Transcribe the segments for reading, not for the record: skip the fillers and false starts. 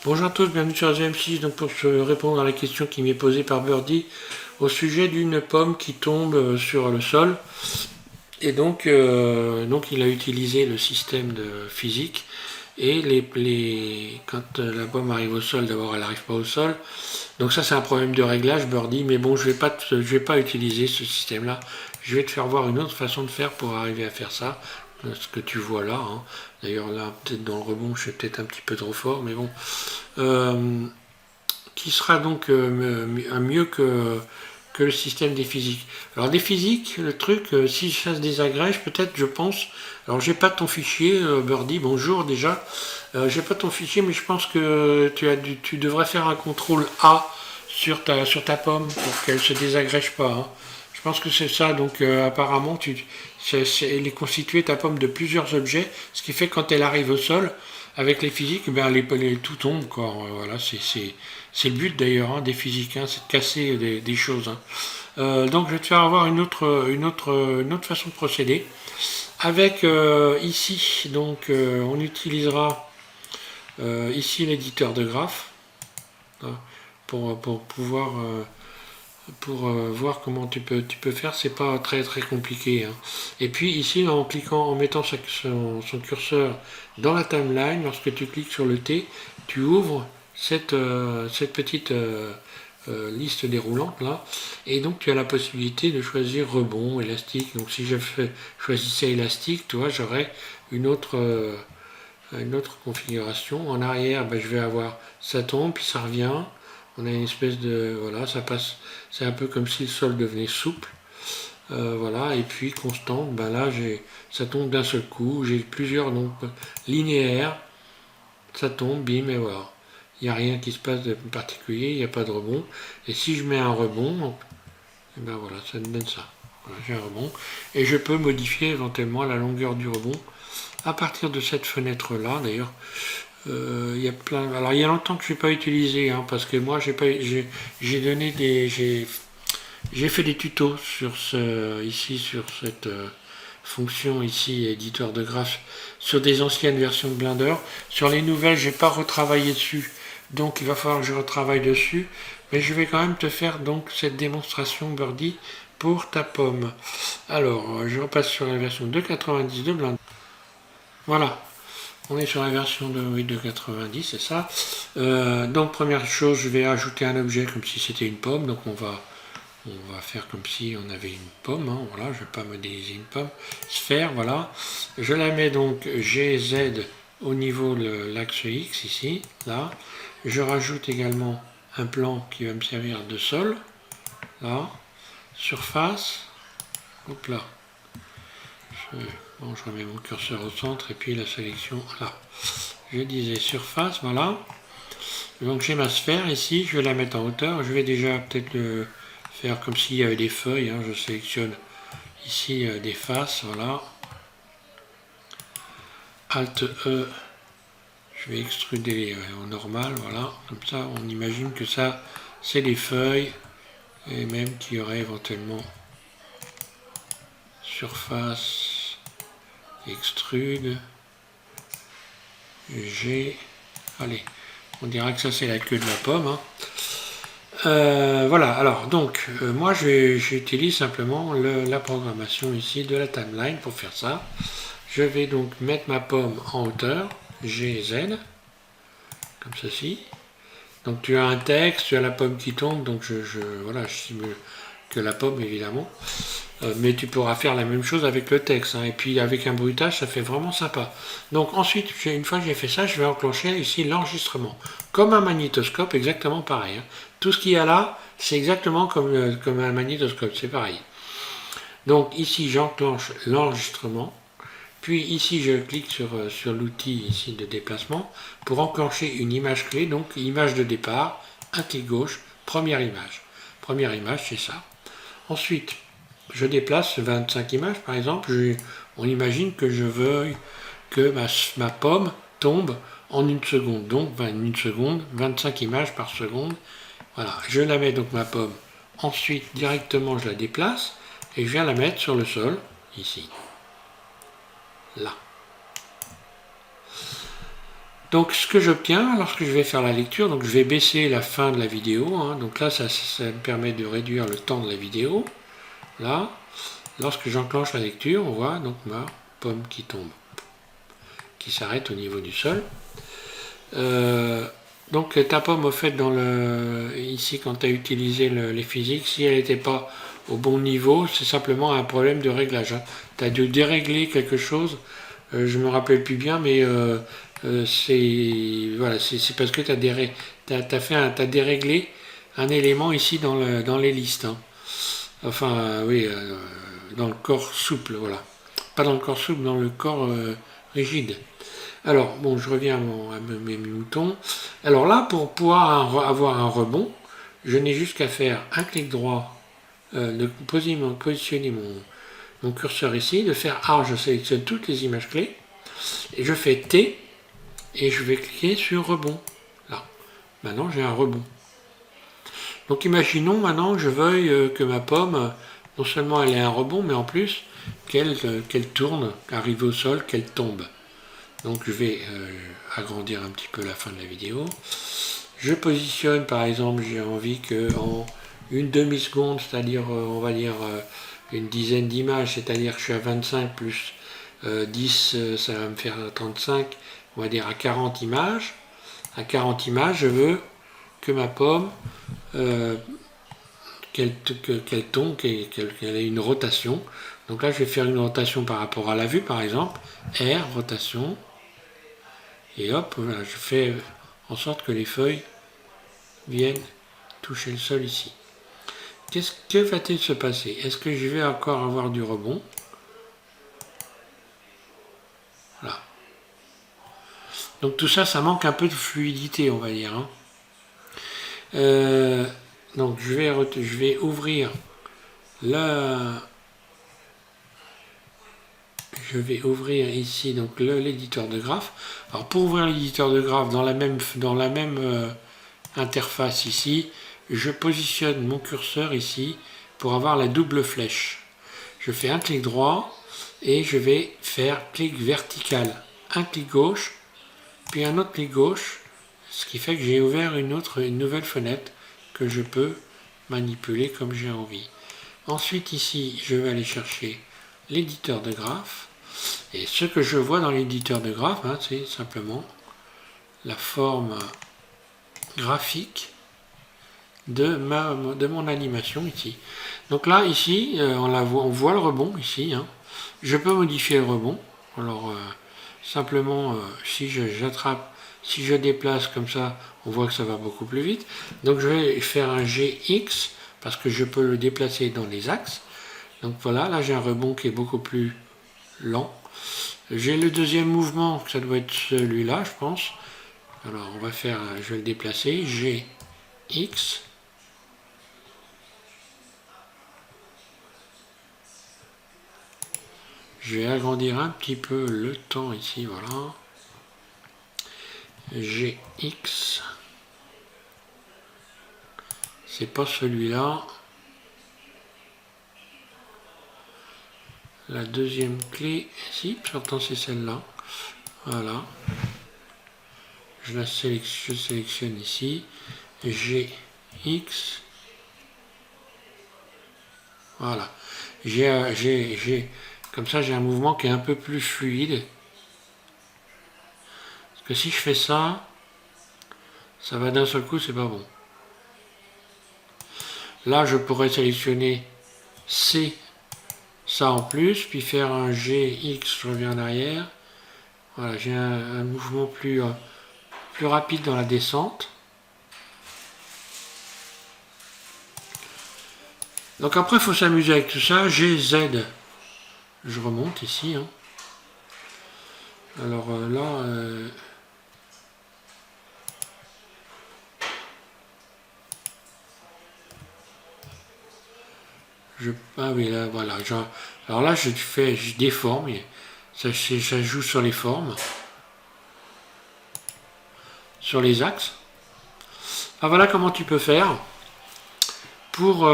Bonjour à tous, bienvenue sur AZM6, donc pour répondre à la question qui m'est posée par Birdie au sujet d'une pomme qui tombe sur le sol. Et donc il a utilisé le système de physique et quand la pomme arrive au sol, d'abord elle n'arrive pas au sol. Donc ça c'est un problème de réglage Birdie, mais bon je vais pas utiliser ce système-là. Je vais te faire voir une autre façon de faire pour arriver à faire ça. Ce que tu vois là, hein. D'ailleurs là peut-être dans le rebond je suis peut-être un petit peu trop fort, mais bon. Euh, qui sera donc mieux que le système des physiques. Alors des physiques, le truc, si ça se désagrège, peut-être, je pense. Alors j'ai pas ton fichier, Birdie, bonjour déjà. J'ai pas ton fichier, mais je pense que tu devrais faire un contrôle A sur ta pomme pour qu'elle se désagrège pas, hein. Je pense que c'est ça, donc apparemment, elle est constituée, ta pomme, de plusieurs objets, ce qui fait que quand elle arrive au sol, avec les physiques, ben, tout tombe, quoi. Voilà, c'est le but d'ailleurs, hein, des physiques, hein, c'est de casser des choses, hein. Donc je vais te faire avoir une autre façon de procéder. Avec ici, donc on utilisera ici l'éditeur de graphes, hein, pour pouvoir voir comment tu peux faire. C'est pas très compliqué, hein. Et puis ici, en cliquant, en mettant son curseur dans la timeline, lorsque tu cliques sur le T, tu ouvres cette petite liste déroulante là, et donc tu as la possibilité de choisir rebond, élastique. Donc si choisissais élastique, tu vois, j'aurais une autre configuration. En arrière, ben, je vais avoir ça tombe, puis ça revient. On a une espèce de, voilà, ça passe, c'est un peu comme si le sol devenait souple. Voilà, et puis constante, ben là ça tombe d'un seul coup. J'ai plusieurs, donc linéaires, ça tombe, bim, et voilà. Il n'y a rien qui se passe de particulier, il n'y a pas de rebond. Et si je mets un rebond, et ben voilà, ça me donne ça. Voilà, j'ai un rebond. Et je peux modifier éventuellement la longueur du rebond à partir de cette fenêtre là. D'ailleurs, il y a plein. Alors il y a longtemps que je n'ai pas utilisé, hein, parce que moi j'ai donné j'ai fait des tutos ici sur cette fonction ici, éditeur de graphes, sur des anciennes versions de Blender. Sur les nouvelles, j'ai pas retravaillé dessus, donc il va falloir que je retravaille dessus. Mais je vais quand même te faire donc cette démonstration, Birdie, pour ta pomme. Alors, je repasse sur la version 2.90 de Blender. Voilà, on est sur la version de 2.90, c'est ça. Donc première chose, je vais ajouter un objet comme si c'était une pomme. Donc on va faire comme si on avait une pomme, hein. Voilà, je ne vais pas modéliser une pomme. Sphère, voilà. Je la mets donc GZ au niveau de l'axe X, ici, là. Je rajoute également un plan qui va me servir de sol, là. Surface, hop là. Bon, je remets mon curseur au centre et puis la sélection là. Je disais surface, voilà. Donc j'ai ma sphère ici, je vais la mettre en hauteur. Je vais déjà peut-être faire comme s'il y avait des feuilles, hein. Je sélectionne ici des faces, voilà. Alt E, je vais extruder au normal, voilà. Comme ça, on imagine que ça, c'est des feuilles, et même qu'il y aurait éventuellement surface, extrude, G, allez, on dira que ça c'est la queue de la pomme, hein. Voilà, alors donc moi j'utilise simplement la programmation ici de la timeline pour faire ça. Je vais donc mettre ma pomme en hauteur, GZ, comme ceci. Donc tu as un texte, tu as la pomme qui tombe, donc voilà, je simule que la pomme évidemment. Mais tu pourras faire la même chose avec le texte, hein. Et puis avec un bruitage, ça fait vraiment sympa. Donc ensuite, une fois que j'ai fait ça, je vais enclencher ici l'enregistrement. Comme un magnétoscope, exactement pareil, hein. Tout ce qu'il y a là, c'est exactement comme un magnétoscope, c'est pareil. Donc ici, j'enclenche l'enregistrement. Puis ici, je clique sur l'outil ici de déplacement pour enclencher une image clé. Donc image de départ, un clic gauche, première image. Première image, c'est ça. Ensuite, je déplace 25 images par exemple. On imagine que je veuille que ma pomme tombe en une seconde. Donc une seconde, 25 images par seconde. Voilà, je la mets donc ma pomme. Ensuite, directement, je la déplace et je viens la mettre sur le sol, ici. Là. Donc ce que j'obtiens lorsque je vais faire la lecture, donc je vais baisser la fin de la vidéo, hein, donc là ça me permet de réduire le temps de la vidéo. Là, lorsque j'enclenche la lecture, on voit donc ma pomme qui tombe, qui s'arrête au niveau du sol. Donc ta pomme, au fait, ici quand tu as utilisé les physiques, si elle n'était pas au bon niveau, c'est simplement un problème de réglage. Hein. Tu as dû dérégler quelque chose, je me rappelle plus bien, mais c'est voilà, c'est parce que tu as déréglé un élément ici dans les listes. Hein. Enfin, oui, dans le corps souple, voilà. Pas dans le corps souple, dans le corps rigide. Alors, bon, je reviens à mes moutons. Alors là, pour pouvoir avoir un rebond, je n'ai juste qu'à faire un clic droit, de positionner mon curseur ici, de faire A, je sélectionne toutes les images clés, et je fais T, et je vais cliquer sur rebond. Là, maintenant j'ai un rebond. Donc imaginons maintenant que je veuille que ma pomme, non seulement elle ait un rebond, mais en plus qu'elle tourne, arrive au sol, qu'elle tombe. Donc je vais agrandir un petit peu la fin de la vidéo. Je positionne, par exemple, j'ai envie qu'en une demi-seconde, c'est-à-dire on va dire une dizaine d'images, c'est-à-dire que je suis à 25 plus 10, ça va me faire 35, on va dire à 40 images. À 40 images, je veux que ma pomme, qu'elle tombe, qu'elle ait une rotation. Donc là, je vais faire une rotation par rapport à la vue, par exemple. R, rotation. Et hop, voilà, je fais en sorte que les feuilles viennent toucher le sol ici. Que va-t-il se passer? Est-ce que je vais encore avoir du rebond? Voilà. Donc tout ça, ça manque un peu de fluidité, on va dire. Hein. Donc je vais ouvrir je vais ouvrir ici donc l'éditeur de graphes. Alors pour ouvrir l'éditeur de graphes dans la même interface ici, je positionne mon curseur ici pour avoir la double flèche. Je fais un clic droit et je vais faire clic vertical. Un clic gauche, puis un autre clic gauche, ce qui fait que j'ai ouvert une nouvelle fenêtre que je peux manipuler comme j'ai envie. Ensuite ici, je vais aller chercher l'éditeur de graphes. Et ce que je vois dans l'éditeur de graphes, hein, c'est simplement la forme graphique de mon animation ici. Donc là, ici, on voit le rebond ici. Hein. Je peux modifier le rebond. Alors, simplement, si je déplace comme ça, on voit que ça va beaucoup plus vite. Donc je vais faire un GX, parce que je peux le déplacer dans les axes. Donc voilà, là j'ai un rebond qui est beaucoup plus lent. J'ai le deuxième mouvement, ça doit être celui-là, je pense. Alors on va faire, je vais le déplacer, GX. Je vais agrandir un petit peu le temps ici, voilà. GX. C'est pas celui-là. La deuxième clé, si, pourtant c'est celle-là. Voilà. Je sélectionne ici. GX. Voilà. Comme ça, j'ai un mouvement qui est un peu plus fluide. Parce que si je fais ça, ça va d'un seul coup, c'est pas bon. Là, je pourrais sélectionner C, ça en plus, puis faire un GX, je reviens en arrière. Voilà, j'ai un mouvement plus rapide dans la descente. Donc après, il faut s'amuser avec tout ça. GZ, je remonte ici. Hein. Alors là... ah oui, là, voilà. Alors là, je déforme. Ça joue sur les formes. Sur les axes. Ah, voilà comment tu peux faire pour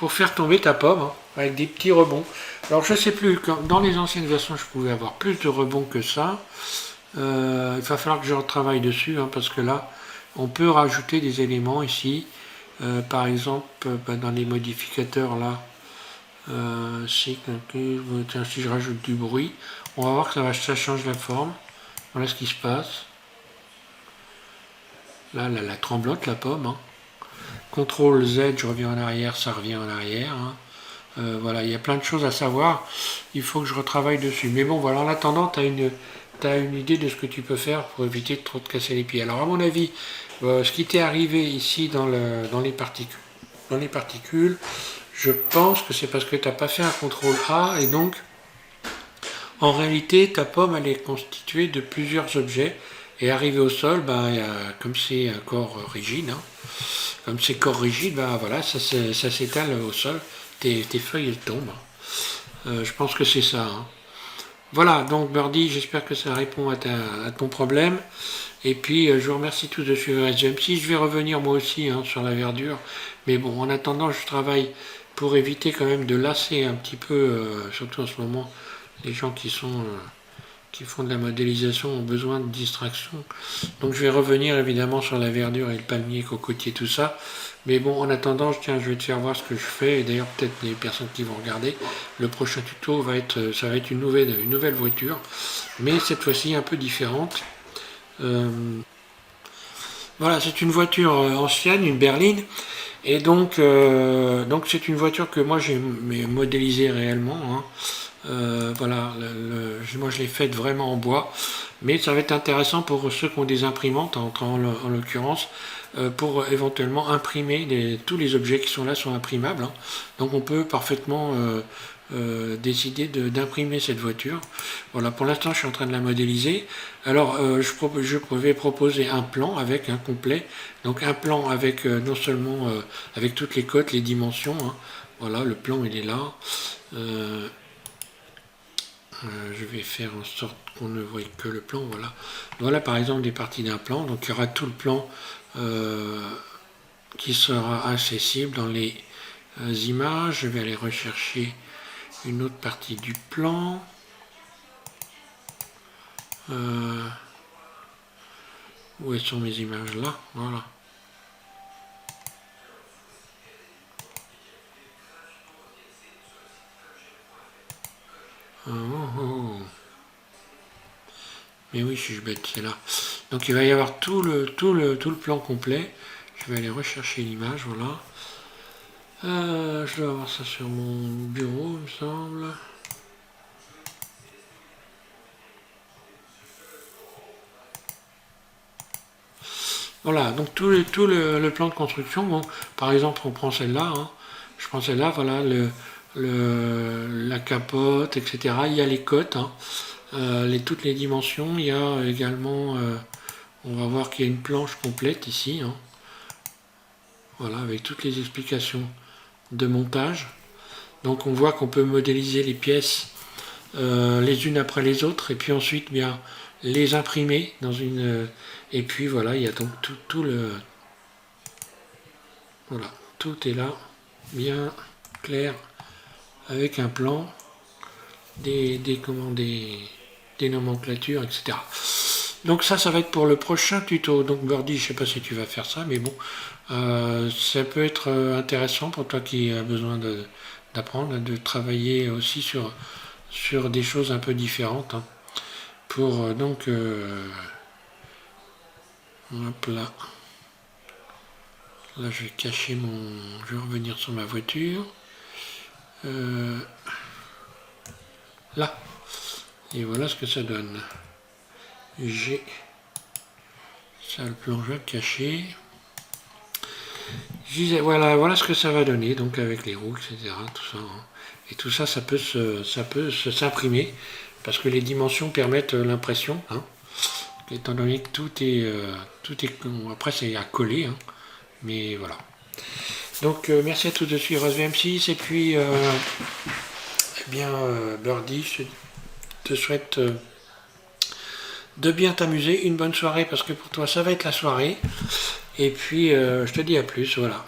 pour faire tomber ta pomme, hein, avec des petits rebonds. Alors je sais plus, dans les anciennes versions je pouvais avoir plus de rebonds que ça. Il va falloir que je retravaille dessus, hein, parce que là on peut rajouter des éléments ici. Par exemple, dans les modificateurs là, si je rajoute du bruit, on va voir que ça change la forme. Voilà ce qui se passe. Là, la tremblote, la pomme. Hein. CTRL Z, je reviens en arrière, ça revient en arrière. Hein. Voilà, il y a plein de choses à savoir. Il faut que je retravaille dessus. Mais bon, voilà, en attendant, tu as une idée de ce que tu peux faire pour éviter de trop te casser les pieds. Alors, à mon avis, ce qui t'est arrivé ici dans les particules, je pense que c'est parce que tu n'as pas fait un CTRL A et donc, en réalité, ta pomme, elle est constituée de plusieurs objets. Et arrivé au sol, comme c'est un corps rigide, hein, comme c'est corps rigide, voilà, ça s'étale au sol, tes feuilles elles tombent. Je pense que c'est ça. Hein. Voilà, donc Birdie, j'espère que ça répond à ton problème. Et puis je vous remercie tous de suivre SVMC. Je vais revenir moi aussi, hein, sur la verdure. Mais bon, en attendant, je travaille pour éviter quand même de lasser un petit peu, surtout en ce moment, les gens qui font de la modélisation ont besoin de distraction. Donc je vais revenir évidemment sur la verdure et le palmier, cocotier, tout ça. Mais bon, en attendant, je vais te faire voir ce que je fais. Et d'ailleurs, peut-être les personnes qui vont regarder, le prochain tuto ça va être une nouvelle voiture. Mais cette fois-ci un peu différente. Voilà, c'est une voiture ancienne, une berline. Et donc c'est une voiture que moi j'ai modélisée réellement. Hein. Voilà, moi je l'ai faite vraiment en bois, mais ça va être intéressant pour ceux qui ont des imprimantes, en l'occurrence, pour éventuellement imprimer tous les objets qui sont là sont imprimables. Hein. Donc on peut parfaitement décider d'imprimer cette voiture. Voilà, pour l'instant je suis en train de la modéliser. Alors je vais proposer un plan avec un complet, donc un plan avec non seulement avec toutes les cotes, les dimensions. Hein. Voilà, le plan il est là. Je vais faire en sorte qu'on ne voit que le plan. Voilà, voilà par exemple des parties d'un plan. Donc il y aura tout le plan qui sera accessible dans les images. Je vais aller rechercher une autre partie du plan. Où sont mes images là? Voilà. Mais oui, je suis bête, c'est là. Donc il va y avoir tout le plan complet. Je vais aller rechercher l'image, voilà. Je dois avoir ça sur mon bureau, il me semble. Voilà, donc tout le plan de construction. Bon, par exemple, on prend celle-là. Hein. Je prends celle-là, voilà, la capote, etc. Il y a les cotes, hein. Toutes les dimensions. Il y a également, on va voir qu'il y a une planche complète ici. Hein. Voilà, avec toutes les explications de montage. Donc on voit qu'on peut modéliser les pièces les unes après les autres et puis ensuite bien les imprimer dans une... et puis voilà, il y a donc tout le... Voilà, tout est là, bien clair, avec un plan, des nomenclatures, etc. Donc ça va être pour le prochain tuto. Donc Birdie, je sais pas si tu vas faire ça, mais bon, ça peut être intéressant pour toi qui as besoin d'apprendre, de travailler aussi sur des choses un peu différentes. Hein. Pour donc hop là. Là je vais cacher je vais revenir sur ma voiture. Là. Et voilà ce que ça donne. J'ai ça le plongeur caché. Voilà ce que ça va donner, donc avec les roues, etc. Tout ça, hein. Et tout ça, ça peut s'imprimer, parce que les dimensions permettent l'impression, hein, étant donné que tout est après c'est à coller, hein, mais voilà. Donc merci à tous de suivre SVM6, et puis Birdie, je te souhaite de bien t'amuser, une bonne soirée, parce que pour toi ça va être la soirée, et puis je te dis à plus, voilà.